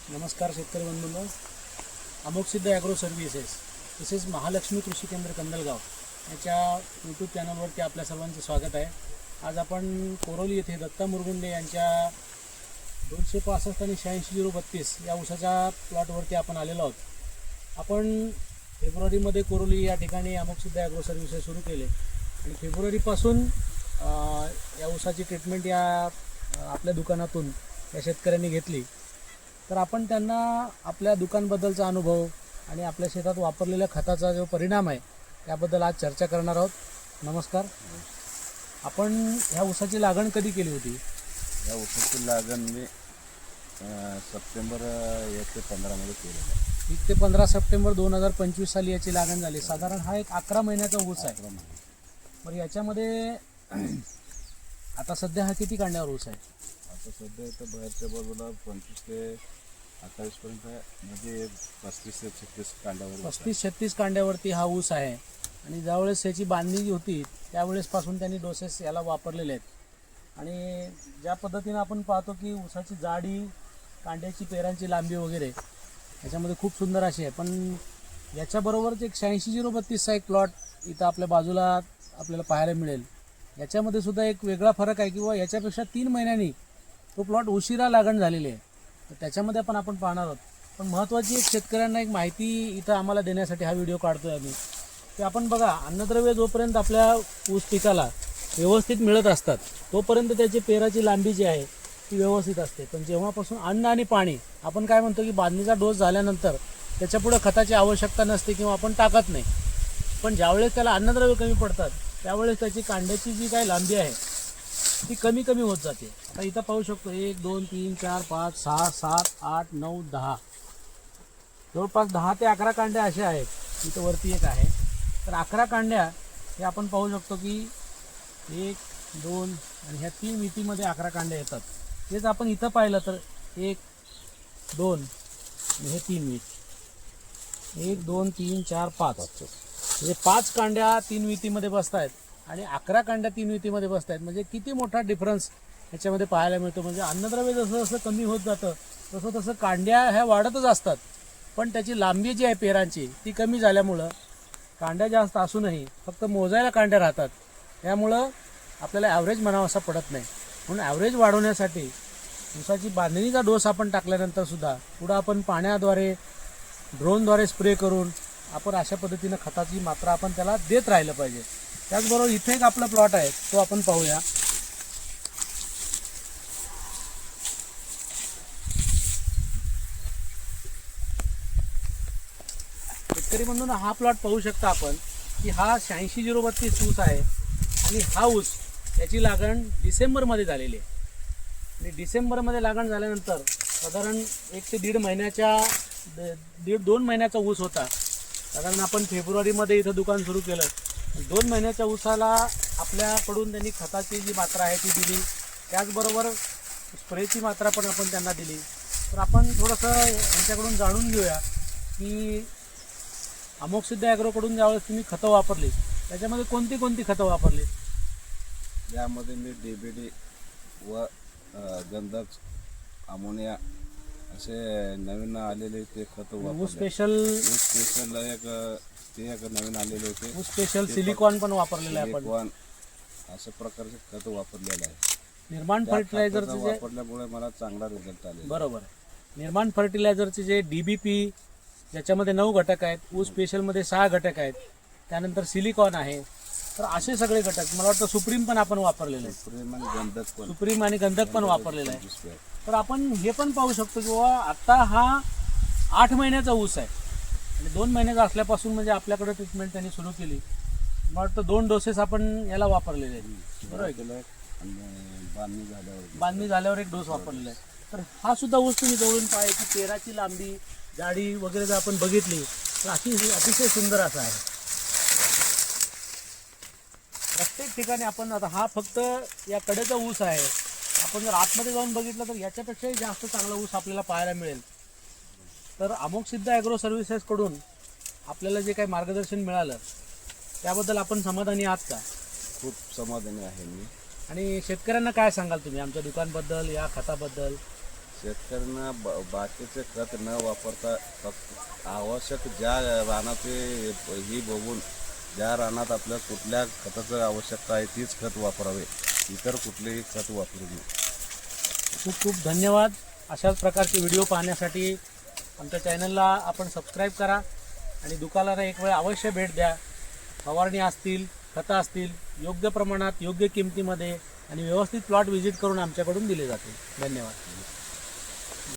नमस्कार शेतकरी बंधूंनो, अमोघसिद्ध agro services तसेच महालक्ष्मी कृषी केंद्र कंदलगाव याच्या यूट्यूब चॅनलवरती आपल्या सर्वांचे स्वागत आहे. आज आपण कोरोली येथे दत्ता मुरगुंडे यांच्या 265 आणि 8632 या ऊसाच्या प्लॉटवरती आपण आलेलो आहोत. आपण फेब्रुवारीमध्ये कोरोली या ठिकाणी अमोघसिद्ध ॲग्रो सर्व्हिसेस सुरू केले आणि फेब्रुवारीपासून या ऊसाची ट्रीटमेंट या आपल्या दुकानातून या शेतकऱ्यांनी घेतली. तर आपण त्यांना आपल्या दुकानबद्दलचा अनुभव आणि आपल्या शेतात वापरलेल्या खताचा जो परिणाम आहे त्याबद्दल आज चर्चा करणार आहोत. नमस्कार. आपण ह्या ऊसाची लागण कधी केली होती? या ऊसाची लागण मी सप्टेंबर 1 ते 15 मध्ये केलेली आहे. 1 ते 15 सप्टेंबर 2025 साली याची लागण झाली. साधारण हा एक 11 महिन्याचा ऊस आहे. बरं, याच्यामध्ये आता सध्या हा किती कांड्यावर ऊस आहे? आता सध्या इथं बाहेरच्या बाजूला 25 ते 28 पर्यंत म्हणजे 35 ते 36 कांड्यावर 35-36 कांड्यावरती हा ऊस आहे. आणि ज्यावेळेस याची बांधणी होती त्यावेळेसपासून त्यांनी डोसेस याला वापरलेले आहेत. आणि ज्या पद्धतीनं आपण पाहतो की ऊसाची जाडी, कांड्याची पेरांची लांबी वगैरे याच्यामध्ये खूप सुंदर अशी आहे. पण याच्याबरोबरच एक 8632चा एक प्लॉट इथं आपल्या बाजूला आपल्याला पाहायला मिळेल. याच्यामध्ये सुद्धा एक वेगळा फरक आहे किंवा याच्यापेक्षा 3 महिन्यांनी तो प्लॉट उशिरा लागण झालेली आहे. तर त्याच्यामध्ये आपण पाहणार आहोत. पण महत्त्वाची एक शेतकऱ्यांना एक माहिती इथं आम्हाला देण्यासाठी हा व्हिडिओ काढतोय आम्ही, की आपण बघा, अन्नद्रव्य जोपर्यंत आपल्या ऊस पिकाला व्यवस्थित मिळत असतात तोपर्यंत त्याची पेराची लांबी जी आहे ती व्यवस्थित असते. पण जेव्हापासून अन्न आणि पाणी, आपण काय म्हणतो की बांधणीचा डोस झाल्यानंतर त्याच्यापुढे खताची आवश्यकता नसते किंवा आपण टाकत नाही. पण ज्यावेळेस त्याला अन्नद्रव्य कमी पडतात त्यावेळेस त्याची कांड्याची जी काही लांबी आहे ती कमी कमी होत जाते. आता इथं पाहू शकतो 1 2 3 4 5 6 7 8 9 10 जवळपास 10 ते 11 कांड्या अशा आहेत. इथं वरती एक आहे. तर 11 कांड्या हे आपण पाहू शकतो की 1 2 आणि ह्या 3 मितीमध्ये 11 कांड्या येतात. तेच आपण इथं पाहिलं तर 1 2 आणि हे 3 वीत 1 2 3 4 5 म्हणजे 5 कांड्या 3 वितीमध्ये बसत आहेत आणि 11 कांड्या 3 वितीमध्ये बसत आहेत. म्हणजे किती मोठा डिफरन्स ह्याच्यामध्ये पाहायला मिळतो. म्हणजे अन्नद्रव्य जसं जसं कमी होत जातं तसं तसं कांड्या ह्या वाढतच असतात. पण त्याची लांबी जी आहे पेरांची ती कमी झाल्यामुळं कांड्या जास्त असूनही फक्त मोजायला कांड्या राहतात. त्यामुळं आपल्याला ॲव्हरेज म्हणावासा पडत नाही. म्हणून ॲव्हरेज वाढवण्यासाठी ऊसाची बांधणीचा डोस आपण टाकल्यानंतर सुद्धा पुढं आपण पाण्याद्वारे, ड्रोनद्वारे स्प्रे करून आपण अशा पद्धतीनं खताची मात्रा आपण त्याला देत राहिलं पाहिजे. त्याचबरोबर इथे एक आपला प्लॉट आहे तो आपण पाहूया. शेतकरी बंधूंनो, हा प्लॉट पाहू शकता आपण की हा 8632 ऊस आहे आणि हा ऊस याची लागण डिसेंबरमध्ये झालेली आहे. आणि डिसेंबरमध्ये लागण झाल्यानंतर साधारण 1 ते 1.5 महिन्याच्या 1.5-2 महिन्याचा ऊस होता. साधारण आपण फेब्रुवारीमध्ये इथं दुकान सुरू केलं. 2 महिन्याच्या ऊसाला आपल्याकडून त्यांनी खताची जी मात्रा आहे ती दिली, त्याचबरोबर स्प्रेची मात्रा पण आपण त्यांना दिली. तर आपण थोडंसं यांच्याकडून जाणून घेऊया की अमोघसिद्ध ॲग्रोकडून ज्यावेळेस तुम्ही खतं वापरली त्याच्यामध्ये कोणती कोणती खतं वापरली? यामध्ये मी DBD व गंधक, अमोनिया असे नवीन आलेले ते खत ऊस स्पेशल एक नवीन आलेले होते. ऊस स्पेशल सिलिकॉन पण वापरलेलं आहे आपण. अशा प्रकारचे खत वापरलेलं आहे. निर्माण फर्टिलायझरचे जे वापरल्यामुळे मला चांगला रिझल्ट आले. बरोबर आहे. निर्माण फर्टिलायझरचे जे DBP ज्याच्यामध्ये 9 घटक आहेत, ऊस स्पेशलमध्ये 6 घटक आहेत, त्यानंतर सिलिकॉन आहे. तर असे सगळे घटक, मला वाटतं सुप्रीम पण आपण वापरलेलं आहे. सुप्रीम आणि गंधक पण वापरलेलं आहे. तर आपण हे पण पाहू शकतो की आता हा 8 महिन्याचा ऊस आहे आणि 2 महिन्याचा असल्यापासून म्हणजे आपल्याकडे ट्रीटमेंट त्यांनी सुरू केली. मला वाटतं 2 डोसेस आपण याला वापरलेले आहेत. बरोबर आहे. बांधणी झाल्यावर 1 डोस वापरलेला आहे. तर हा सुद्धा ऊस तुम्ही जवळून पाहिजे की पेराची लांबी, जाडी वगैरे जर आपण बघितली तर अतिशय सुंदर असा आहे. प्रत्येक ठिकाणी आपण आता हा फक्त या कडेचा ऊस आहे. आपण जर आतमध्ये जाऊन बघितलं तर याच्यापेक्षाही जास्त चांगला ऊस आपल्याला पाहायला मिळेल. तर अमोघसिद्ध ॲग्रो सर्व्हिसेसकडून आपल्याला जे काही मार्गदर्शन मिळालं त्याबद्दल आपण समाधानी आहात का? खूप समाधानी आहे मी. आणि शेतकऱ्यांना काय सांगाल तुम्ही आमच्या दुकानबद्दल, या खताबद्दल? शेतकऱ्यांना बाकीचे खत न वापरता फक्त आवश्यक ज्या रानाचे ही बघून ज्या रानात आपल्या कुठल्या खताचं आवश्यकता आहे तीच खत वापरावे, इतर कुठलेही खत वापरू नये. खूप खूप धन्यवाद. अशाच प्रकारचे व्हिडिओ पाहण्यासाठी आमच्या चॅनलला आपण सबस्क्राईब करा आणि दुकानाला एक वेळ अवश्य भेट द्या. फवारणी असतील, खतं असतील, योग्य प्रमाणात योग्य किमतीमध्ये आणि व्यवस्थित प्लॉट व्हिजिट करून आमच्याकडून दिले जातील. धन्यवाद.